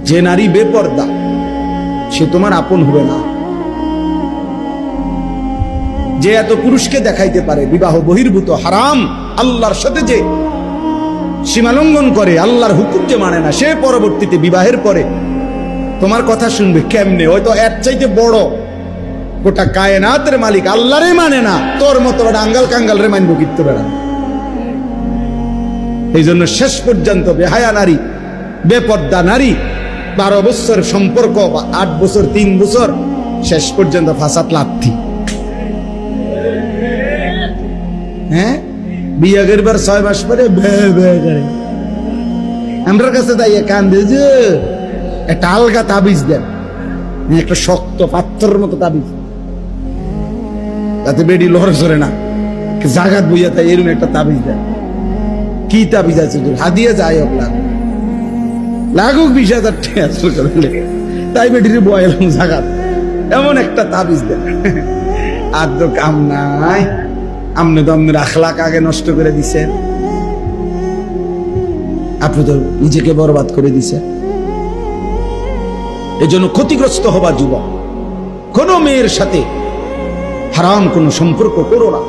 যে নারী বেপর্দা সে তোমার আপন হবে না। যে এত পুরুষকে দেখাইতে পারে বিবাহ বহির্ভূত হারাম, আল্লাহর সাথে যে সীমালঙ্ঘন করে, আল্লাহর হুকুম যে মানে না, সে পরবর্তীতে বিবাহের পরে তোমার কথা শুনবে কেমনে? হয়তো এর চাইতে বড় গোটা কায়নাতের মালিক আল্লাহরে মানে না, তোর মতো আঙ্গাল কাঙ্গাল রে মানবো কিত্তে বেড়া। এই জন্য শেষ পর্যন্ত বেহায়া নারী, বেপর্দা নারী 12 বছর সম্পর্ক বা 8 বছর 3 বছর শেষ পর্যন্ত ফাসাদ লাথি। হ্যাঁ, বিয়ে করবার 6 মাস পরে আমার কাছে তাই কান্দে যে একটা আলগা তাবিজ দেন, একটা শক্ত পাথরের মতো তাবিজ, তাতে বেডি লড়ে চড়ে না, জাগাত বইয়া তাই এরকম একটা তাবিজ দেন। কি তাবিজ আছে হাদিয়ে যায় লাগুক 20,000 টাকা তাই বেডির বয়ালাম জাগাত, এমন একটা তাবিজ দেন। আর তো কাম নাই, আপনি তো আপনার আখলাক আগে নষ্ট করে দিছেন, আপনি তো নিজেকে বরবাদ করে দিছেন। এজন্য ক্ষতিগ্রস্ত হবা যুবক, কোন মেয়ের সাথে হারাম কোন সম্পর্ক করো না।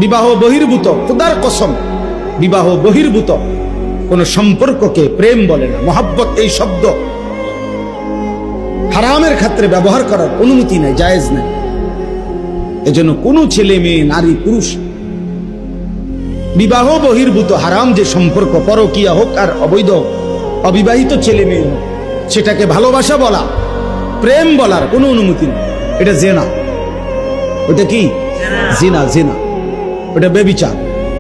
বিবাহ বহির্ভূত, খোদার কসম, বিবাহ বহির্ভূত কোন সম্পর্ককে প্রেম বলে না। মহাব্বত এই শব্দ হারামের ক্ষেত্রে ব্যবহার করার অনুমতি নাই, জায়েজ নাই। এজন্য কোন ছেলে মেয়ে, নারী পুরুষ বিবাহ বহির্ভূত হারাম যে সম্পর্ক, পরকীয়া হোক আর অবৈধ অবিবাহিত ছেলে মেয়ে হোক, সেটাকে ভালোবাসা বলা, প্রেম বলার কোনো অনুমতি নেই। এটা জেনা, ওটা কি জিনা, জিনা, ওটা বেবিচার।